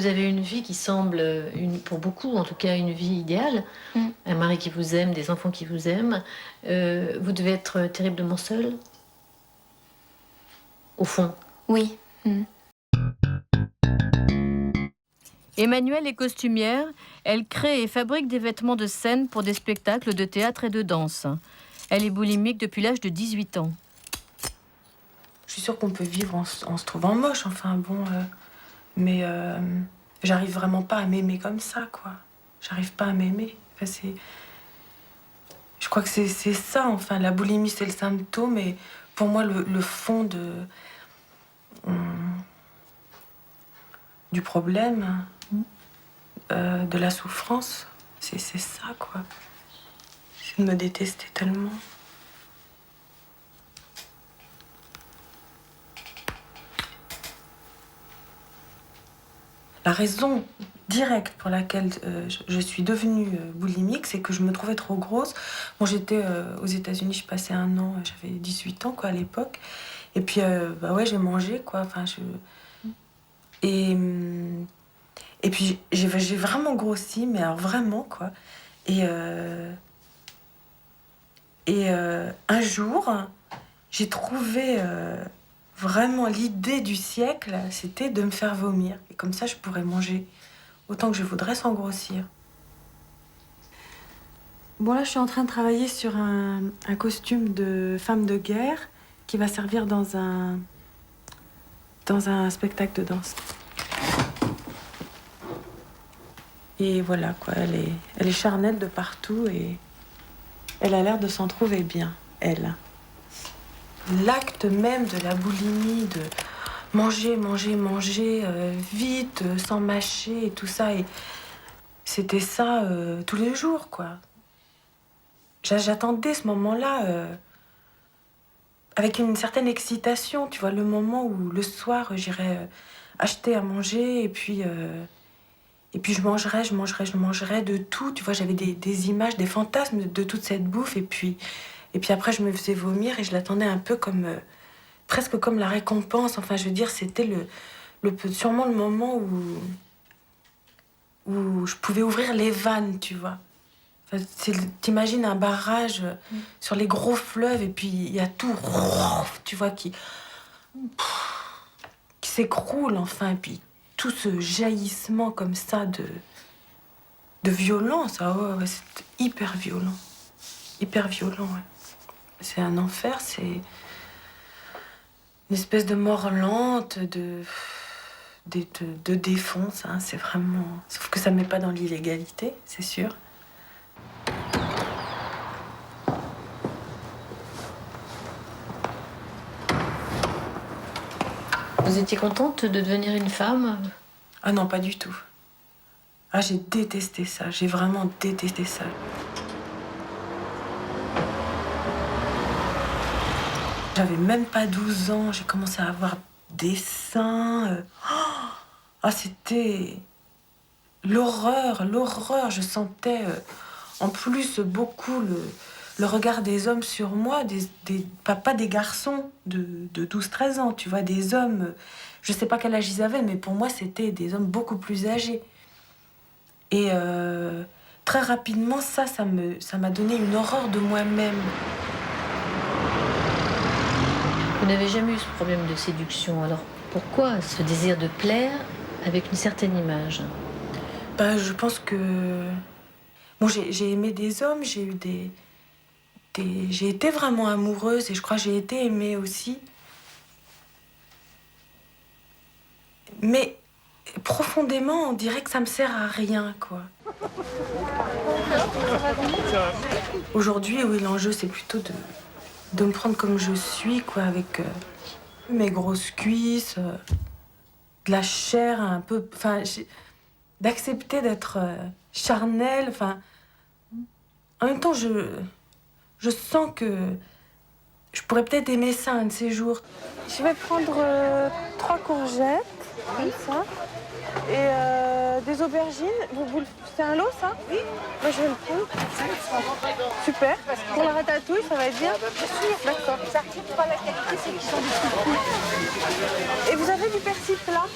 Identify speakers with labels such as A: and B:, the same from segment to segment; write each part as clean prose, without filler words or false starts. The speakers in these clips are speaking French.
A: vous avez une vie qui semble, pour beaucoup en tout cas, une vie idéale. Un mari qui vous aime, des enfants qui vous aiment. Vous devez être terriblement seule, au fond.
B: Oui.
C: Emmanuelle est costumière. Elle crée et fabrique des vêtements de scène pour des spectacles de théâtre et de danse. Elle est boulimique depuis l'âge de 18 ans.
D: Je suis sûre qu'on peut vivre en se trouvant moche, enfin bon... mais j'arrive vraiment pas à m'aimer comme ça, quoi. J'arrive pas à m'aimer. Enfin, je crois que c'est ça, enfin. La boulimie, c'est le symptôme, et pour moi, le fond du problème, de la souffrance, c'est ça, quoi. C'est de me détester tellement. La raison directe pour laquelle je suis devenue boulimique, c'est que je me trouvais trop grosse. Bon, j'étais aux États-Unis, je passais un an, j'avais 18 ans, quoi, à l'époque. Et puis, bah ouais, j'ai mangé, quoi. Enfin, Et puis, j'ai vraiment grossi, mais alors vraiment, quoi. Et un jour, j'ai trouvé... Vraiment, l'idée du siècle, c'était de me faire vomir. Et comme ça, je pourrais manger autant que je voudrais sans grossir. Bon, là, je suis en train de travailler sur un costume de femme de guerre qui va servir dans un spectacle de danse. Et voilà, quoi, elle est charnelle de partout et elle a l'air de s'en trouver bien, elle. L'acte même de la boulimie, de manger, vite, sans mâcher et tout ça. Et c'était ça tous les jours, quoi. J'attendais ce moment-là avec une certaine excitation, tu vois, le moment où le soir j'irais acheter à manger et puis je mangerais de tout. Tu vois, j'avais des images, des fantasmes de toute cette bouffe et puis après, je me faisais vomir et je l'attendais un peu comme... presque comme la récompense. Enfin, je veux dire, c'était sûrement le moment où je pouvais ouvrir les vannes, tu vois. Enfin, t'imagines un barrage sur les gros fleuves et puis il y a tout, tu vois, qui s'écroule, enfin. Et puis tout ce jaillissement comme ça de violence. Ah ouais, c'est hyper violent. Hyper violent, ouais. C'est un enfer, c'est une espèce de mort lente, de défonce, hein, c'est vraiment... Sauf que ça ne met pas dans l'illégalité, c'est sûr.
A: Vous étiez contente de devenir une femme?
D: Ah non, pas du tout. Ah, j'ai détesté ça, j'ai vraiment détesté ça. J'avais même pas 12 ans, j'ai commencé à avoir des seins. Ah, c'était l'horreur. Je sentais en plus beaucoup le regard des hommes sur moi, pas des garçons de 12-13 ans, tu vois, des hommes, je sais pas quel âge ils avaient, mais pour moi, c'était des hommes beaucoup plus âgés. Et très rapidement, ça m'a donné une horreur de moi-même.
A: Vous n'avez jamais eu ce problème de séduction, alors pourquoi ce désir de plaire avec une certaine image?
D: Ben, je pense que... Bon, j'ai aimé des hommes, j'ai eu j'ai été vraiment amoureuse et je crois que j'ai été aimée aussi. Mais profondément, on dirait que ça me sert à rien, quoi. Aujourd'hui, oui, l'enjeu, c'est plutôt de me prendre comme je suis, quoi, avec mes grosses cuisses, de la chair un peu... Enfin, d'accepter d'être charnelle, enfin... En même temps, je sens que je pourrais peut-être aimer ça un de ces jours. Je vais prendre 3 courgettes, comme ça, et des aubergines. C'est un lot, ça? Oui. Moi, je vais le prendre. Super. Pour la ratatouille, ça va être bien? Bien sûr. D'accord. Ça retire pas la qualité, c'est qu'ils sont des petits. Et vous avez du persil plat?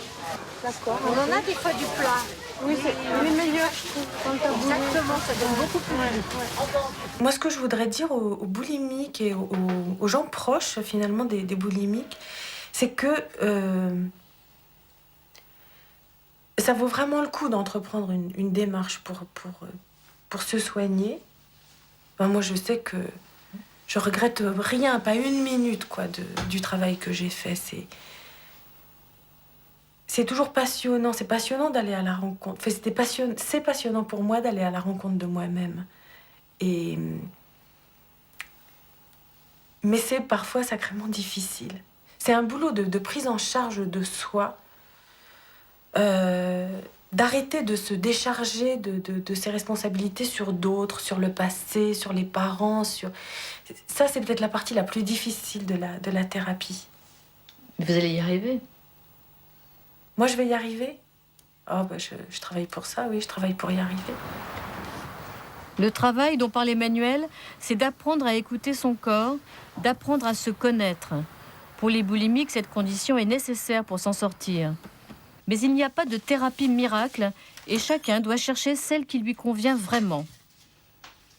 B: D'accord. On en a des fois du plat. Oui, c'est les meilleurs, je trouve. Exactement, ça donne beaucoup plus.
D: Moi, ce que je voudrais dire aux boulimiques et aux gens proches, finalement, des boulimiques, c'est que ça vaut vraiment le coup d'entreprendre une démarche pour se soigner. Ben, moi, je sais que je regrette rien, pas une minute, quoi, du travail que j'ai fait. C'est toujours passionnant. C'est passionnant d'aller à la rencontre. Enfin, c'est passionnant pour moi d'aller à la rencontre de moi-même. Mais c'est parfois sacrément difficile. C'est un boulot de prise en charge de soi, d'arrêter de se décharger de ses responsabilités sur d'autres, sur le passé, sur les parents. Ça, c'est peut-être la partie la plus difficile de la thérapie.
A: Vous allez y arriver.
D: Moi, je vais y arriver. Oh, bah, je travaille pour ça, oui, je travaille pour y arriver.
C: Le travail dont parle Emmanuel, c'est d'apprendre à écouter son corps, d'apprendre à se connaître. Pour les boulimiques, cette condition est nécessaire pour s'en sortir. Mais il n'y a pas de thérapie miracle et chacun doit chercher celle qui lui convient vraiment.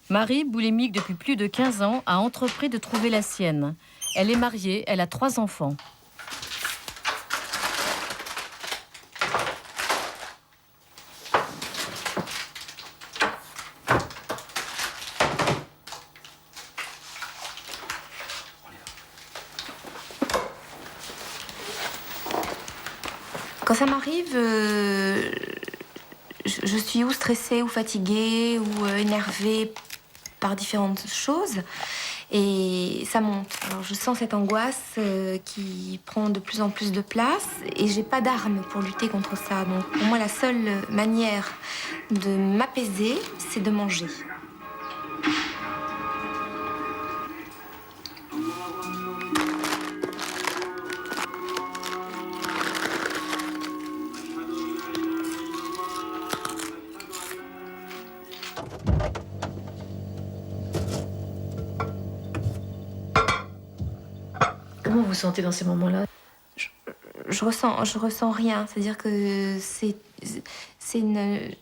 C: Marie, boulimique depuis plus de 15 ans, a entrepris de trouver la sienne. Elle est mariée, elle a 3 enfants.
E: Quand ça m'arrive, je suis ou stressée, ou fatiguée, ou énervée par différentes choses. Et ça monte. Alors je sens cette angoisse qui prend de plus en plus de place. Et j'ai pas d'arme pour lutter contre ça. Donc pour moi, la seule manière de m'apaiser, c'est de manger.
A: Comment vous vous sentez dans ces moments-là?
E: Je ressens rien. C'est-à-dire que c'est une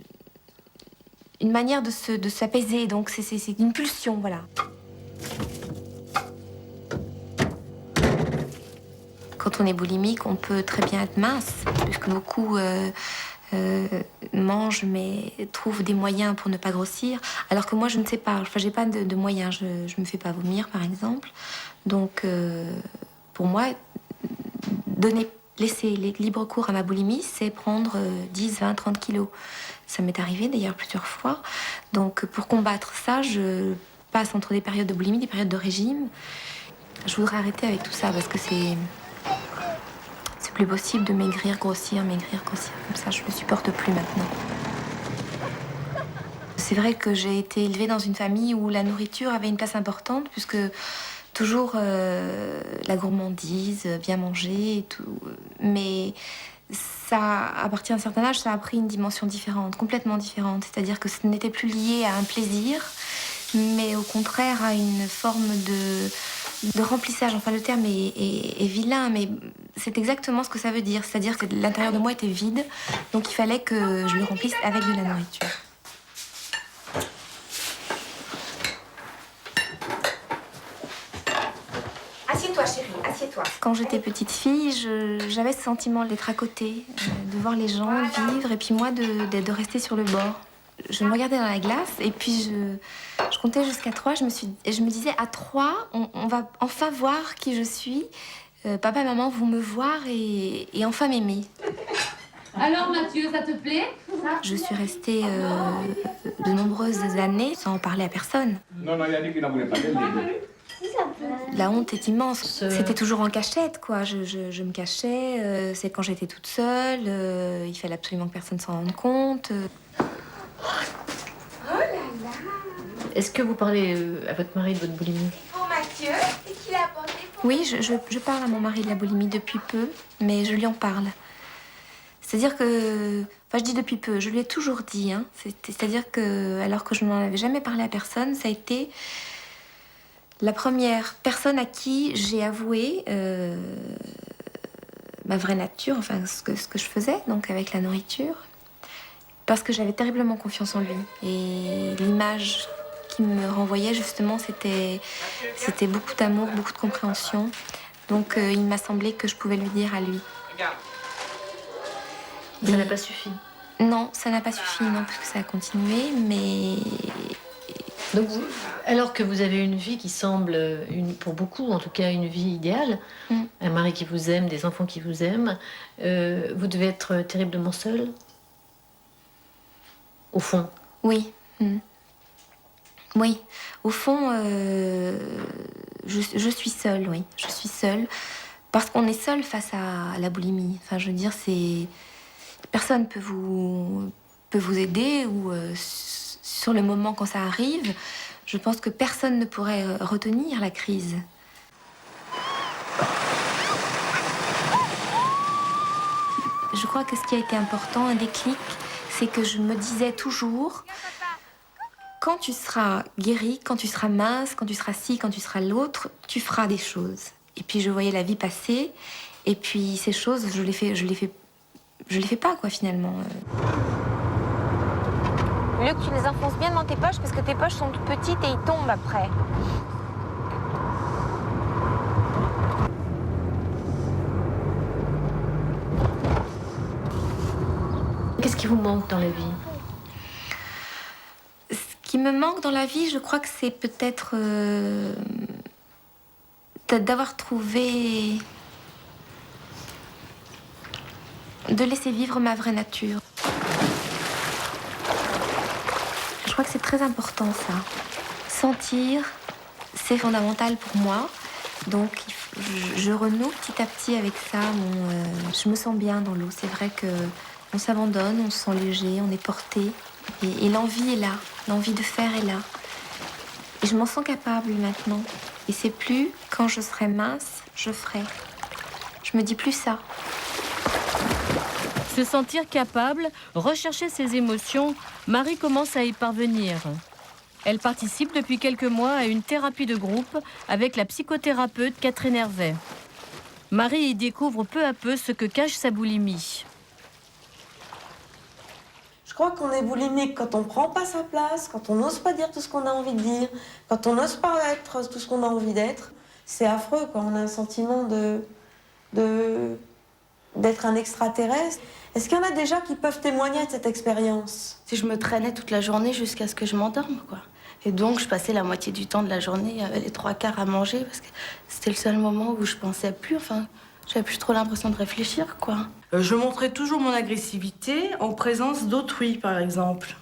E: manière de s'apaiser. Donc c'est une pulsion, voilà. Quand on est boulimique, on peut très bien être mince, puisque beaucoup mangent mais trouvent des moyens pour ne pas grossir. Alors que moi, je ne sais pas. Enfin, j'ai pas de moyens. Je me fais pas vomir, par exemple. Donc, pour moi, laisser libre cours à ma boulimie, c'est prendre 10, 20, 30 kilos. Ça m'est arrivé d'ailleurs plusieurs fois. Donc pour combattre ça, je passe entre des périodes de boulimie, des périodes de régime. Je voudrais arrêter avec tout ça parce que c'est plus possible de maigrir, grossir. Comme ça, je ne me supporte plus maintenant. C'est vrai que j'ai été élevée dans une famille où la nourriture avait une place importante puisque toujours la gourmandise, bien manger et tout. Mais ça, à partir d'un certain âge, ça a pris une dimension différente, complètement différente. C'est-à-dire que ce n'était plus lié à un plaisir, mais au contraire à une forme de remplissage. Enfin, le terme est vilain, mais c'est exactement ce que ça veut dire. C'est-à-dire que l'intérieur de moi était vide, donc il fallait que je le remplisse avec de la nourriture. Assieds-toi, chérie, assieds-toi. Quand j'étais petite fille, j'avais ce sentiment d'être à côté, de voir les gens vivre et puis moi de rester sur le bord. Je me regardais dans la glace et puis je comptais jusqu'à 3. Je me disais, à 3, on va enfin voir qui je suis. Papa et maman vont me voir et enfin m'aimer.
F: Alors Mathieu, ça te plaît?
E: Je suis restée de nombreuses années sans en parler à personne.
G: Non, il a dit qu'il n'en voulait pas.
E: La honte est immense. C'était toujours en cachette, quoi. Je me cachais. C'est quand j'étais toute seule. Il fallait absolument que personne s'en rende compte.
A: Oh là là! Est-ce que vous parlez à votre mari de votre boulimie?
B: Pour Mathieu, qu'est-ce qu'il a apporté pour...
E: Oui, je parle à mon mari de la boulimie depuis peu, mais je lui en parle. C'est-à-dire que... Enfin, je dis depuis peu, je lui ai toujours dit. Hein. C'est-à-dire que, alors que je n'en avais jamais parlé à personne, ça a été la première personne à qui j'ai avoué ma vraie nature, enfin ce que je faisais, donc avec la nourriture. Parce que j'avais terriblement confiance en lui. Et l'image qu'il me renvoyait, justement, c'était beaucoup d'amour, beaucoup de compréhension. Donc il m'a semblé que je pouvais lui dire à lui.
A: Ça n'a pas suffi.
E: Non, ça n'a pas suffi, non, parce que ça a continué, mais...
A: Donc, alors que vous avez une vie qui semble, pour beaucoup en tout cas, une vie idéale, un mari qui vous aime, des enfants qui vous aiment, vous devez être terriblement seule, au fond.
E: Oui. Oui, au fond, je suis seule, oui. Je suis seule, parce qu'on est seul face à la boulimie. Enfin, je veux dire, personne peut vous aider, ou sur le moment quand ça arrive, je pense que personne ne pourrait retenir la crise. Je crois que ce qui a été important, un déclic, c'est que je me disais toujours, quand tu seras guérie, quand tu seras mince, quand tu seras ci, quand tu seras l'autre, tu feras des choses. Et puis je voyais la vie passer, et puis ces choses, je les fais pas, quoi, finalement.
B: Mieux que tu les enfonces bien dans tes poches, parce que tes poches sont toutes petites et ils tombent après.
A: Qu'est-ce qui vous manque dans la vie?
E: Ce qui me manque dans la vie, je crois que c'est peut-être d'avoir trouvé... de laisser vivre ma vraie nature. Je crois que c'est très important, ça. Sentir, c'est fondamental pour moi. Donc, je renoue petit à petit avec ça. Je me sens bien dans l'eau. C'est vrai qu'on s'abandonne, on se sent léger, on est porté. Et l'envie est là. L'envie de faire est là. Et je m'en sens capable maintenant. Et c'est plus, quand je serai mince, je ferai. Je me dis plus ça.
C: Se sentir capable, rechercher ses émotions, Marie commence à y parvenir. Elle participe depuis quelques mois à une thérapie de groupe avec la psychothérapeute Catherine Hervé. Marie y découvre peu à peu ce que cache sa boulimie.
D: Je crois qu'on est boulimique quand on prend pas sa place, quand on n'ose pas dire tout ce qu'on a envie de dire, quand on n'ose pas être tout ce qu'on a envie d'être. C'est affreux, quoi. On a un sentiment d'être un extraterrestre. Est-ce qu'il y en a déjà qui peuvent témoigner de cette expérience?
G: Si je me traînais toute la journée jusqu'à ce que je m'endorme, quoi. Et donc, je passais la moitié du temps de la journée, les 3/4 à manger, parce que c'était le seul moment où je pensais plus, enfin, j'avais plus trop l'impression de réfléchir, quoi.
H: Je montrais toujours mon agressivité en présence d'autrui, par exemple.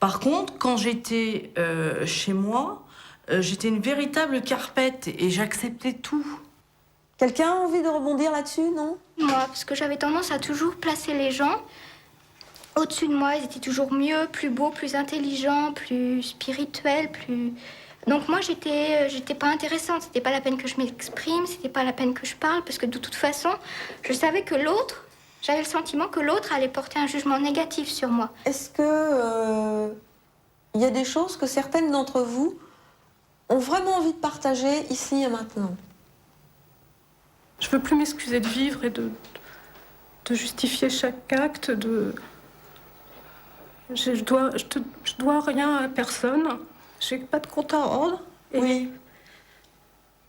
H: Par contre, quand j'étais chez moi, j'étais une véritable carpette et j'acceptais tout.
D: Quelqu'un a envie de rebondir là-dessus, non?
I: Moi, parce que j'avais tendance à toujours placer les gens au-dessus de moi. Ils étaient toujours mieux, plus beaux, plus intelligents, plus spirituels, plus... Donc moi, j'étais pas intéressante. C'était pas la peine que je m'exprime, c'était pas la peine que je parle, parce que de toute façon, je savais que l'autre, j'avais le sentiment que l'autre allait porter un jugement négatif sur moi.
D: Est-ce que il y a des choses que certaines d'entre vous ont vraiment envie de partager ici et maintenant?
J: Je veux plus m'excuser de vivre et de justifier chaque acte. Je dois rien à personne. J'ai pas de compte à rendre.
D: Oui.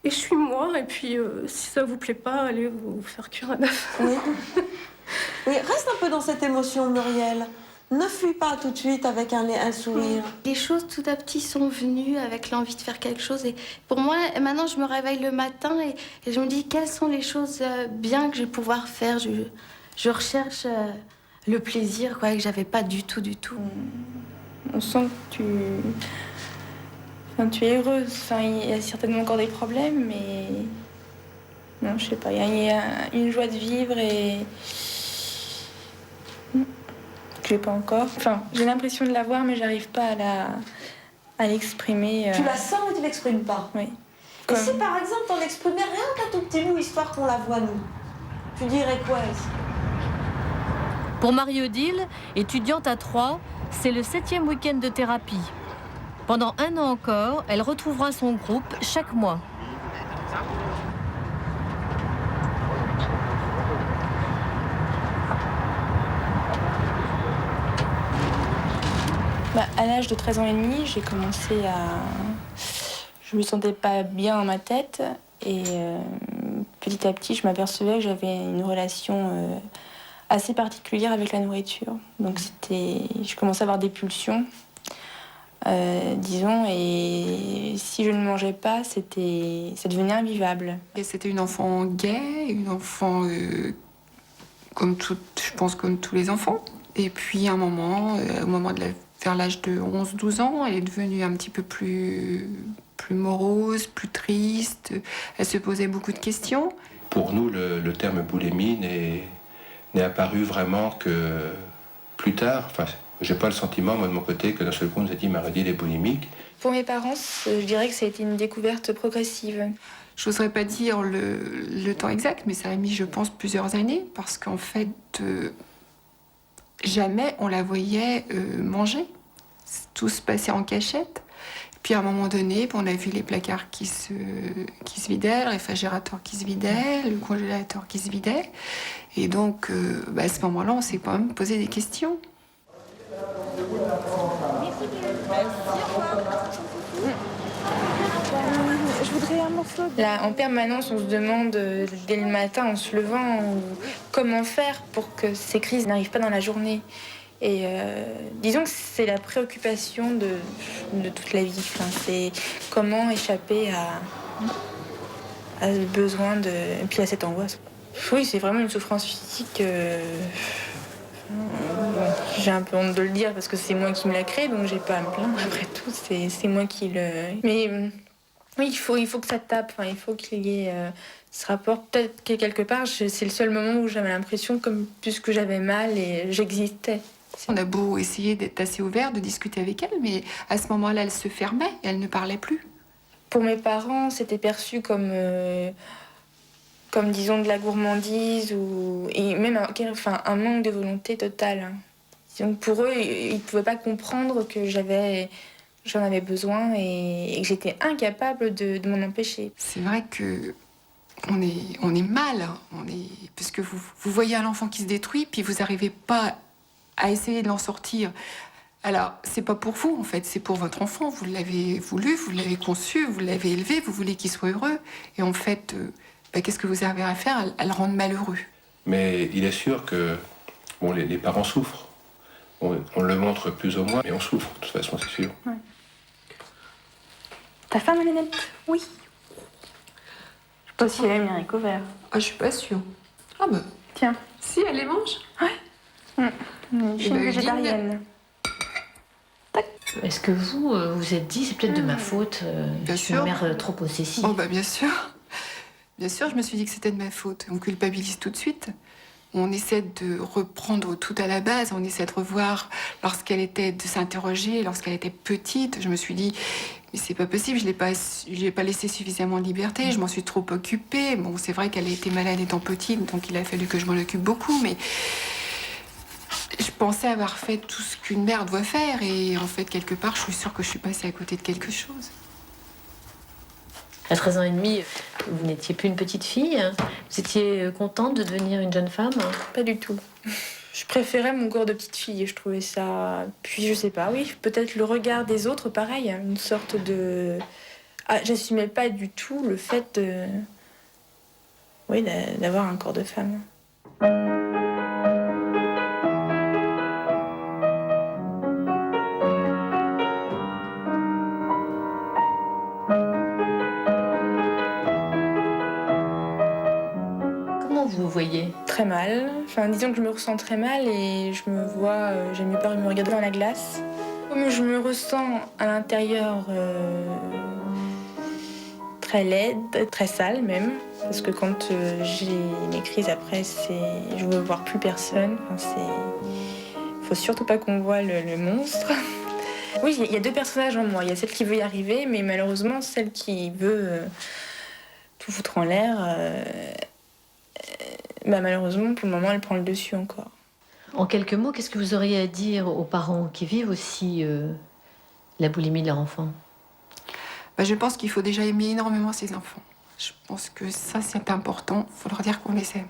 J: Et je suis moi. Et puis, si ça vous plaît pas, allez vous faire cuire un œuf.
D: Oui. Oui, reste un peu dans cette émotion, Muriel. Ne fuis pas tout de suite avec un sourire.
G: Les choses tout à petit sont venues avec l'envie de faire quelque chose. Et pour moi, maintenant, je me réveille le matin et je me dis quelles sont les choses bien que je vais pouvoir faire. Je recherche le plaisir, quoi, que j'avais pas du tout.
K: On sent que tu es heureuse. Enfin, il y a certainement encore des problèmes, mais non, je sais pas. Il y a une joie de vivre et que j'ai pas encore. Enfin, j'ai l'impression de l'avoir, mais j'arrive pas à l'exprimer.
D: Tu la sens mais tu l'exprimes pas.
K: Oui.
D: Et si par exemple on exprimait rien qu'un tout petit bout, histoire qu'on la voit nous, tu dirais quoi?
C: Pour Marie-Odile, étudiante à Troyes, c'est le 7e week-end de thérapie. Pendant 1 an encore, elle retrouvera son groupe chaque mois.
K: À l'âge de 13 ans et demi, j'ai commencé à... Je me sentais pas bien dans ma tête et petit à petit, je m'apercevais que j'avais une relation assez particulière avec la nourriture. Donc je commençais à avoir des pulsions, disons, et si je ne mangeais pas, ça devenait invivable.
L: Et c'était une enfant gaie, une enfant je pense comme tous les enfants. Et puis à un moment, vers l'âge de 11-12 ans, elle est devenue un petit peu plus morose, plus triste. Elle se posait beaucoup de questions.
M: Pour nous, le terme boulimie n'est apparu vraiment que plus tard. Enfin, j'ai pas le sentiment, moi, de mon côté, que d'un seul coup, on nous a dit Marie-Odile est boulimique.
K: Pour mes parents, je dirais que ça a été une découverte progressive.
L: Je n'oserais pas dire le temps exact, mais ça a mis, je pense, plusieurs années, parce qu'en fait, jamais on la voyait manger. Tout se passait en cachette. Puis à un moment donné, on a vu les placards qui se vidaient, le réfrigérateur qui se vidait, le congélateur qui se vidait. Et donc, à ce moment-là, on s'est quand même posé des questions.
K: Je voudrais un morceau. Là, en permanence, on se demande, dès le matin, en se levant, comment faire pour que ces crises n'arrivent pas dans la journée. Et disons que c'est la préoccupation de toute la vie. Enfin, c'est comment échapper à ce besoin et puis à cette angoisse. Oui, c'est vraiment une souffrance physique. J'ai un peu honte de le dire parce que c'est moi qui me l'a créé, donc j'ai pas à me plaindre. Après tout, c'est moi qui le... Mais oui, il faut que ça tape. Enfin, il faut qu'il y ait ce rapport. Peut-être que quelque part, c'est le seul moment où j'avais l'impression comme puisque j'avais mal et j'existais.
L: On a beau essayer d'être assez ouvert, de discuter avec elle, mais à ce moment-là, elle se fermait et elle ne parlait plus.
K: Pour mes parents, c'était perçu comme disons, de la gourmandise et même un manque de volonté totale. Donc pour eux, ils ne pouvaient pas comprendre que j'en avais besoin et que j'étais incapable de m'en empêcher.
L: C'est vrai que on est mal, parce que vous voyez un enfant qui se détruit, puis vous n'arrivez pas à essayer de l'en sortir. Alors, c'est pas pour vous, en fait, c'est pour votre enfant. Vous l'avez voulu, vous l'avez conçu, vous l'avez élevé, vous voulez qu'il soit heureux. Et en fait, qu'est-ce que vous avez à faire à le rendre malheureux?
M: Mais il est sûr que les parents souffrent. On le montre plus ou moins, mais on souffre, de toute façon, c'est sûr.
K: Ouais. Ta femme, Nénette? Oui. Je sais pas si elle aime les haricots verts.
L: Ah, je suis pas sûre. Ah bah.
K: Tiens.
L: Si, elle les mange?
K: Ouais. Je suis une végétarienne.
A: Est-ce que vous vous êtes dit, c'est peut-être de ma faute, je suis une mère trop possessive?
L: Oh bah bien sûr. Bien sûr, je me suis dit que c'était de ma faute. On culpabilise tout de suite. On essaie de reprendre tout à la base. On essaie de revoir de s'interroger lorsqu'elle était petite. Je me suis dit, mais c'est pas possible, je l'ai pas laissé suffisamment de liberté. Je m'en suis trop occupée. Bon, c'est vrai qu'elle a été malade étant petite, donc il a fallu que je m'en occupe beaucoup, mais je pensais avoir fait tout ce qu'une mère doit faire. Et en fait, quelque part, je suis sûre que je suis passée à côté de quelque chose.
A: À 13 ans et demi, vous n'étiez plus une petite fille. Vous étiez contente de devenir une jeune femme?
K: Pas du tout. Je préférais mon corps de petite fille. Je trouvais ça... Puis je sais pas, oui, peut-être le regard des autres, pareil. Une sorte de... j'assumais pas du tout le fait d'avoir un corps de femme.
A: Vous voyez?
K: Très mal. Enfin, disons que je me ressens très mal et je me vois, j'ai mieux peur de me regarder dans la glace. Comme je me ressens à l'intérieur très laide, très sale même, parce que quand j'ai mes crises après, je veux voir plus personne. Enfin, faut surtout pas qu'on voit le monstre. Oui, il y a deux personnages en moi. Il y a celle qui veut y arriver, mais malheureusement celle qui veut tout foutre en l'air. Malheureusement, pour le moment, elle prend le dessus encore.
A: En quelques mots, qu'est-ce que vous auriez à dire aux parents qui vivent aussi la boulimie de leur enfant?
L: Je pense qu'il faut déjà aimer énormément ses enfants. Je pense que ça, c'est important. Il faut leur dire qu'on les aime.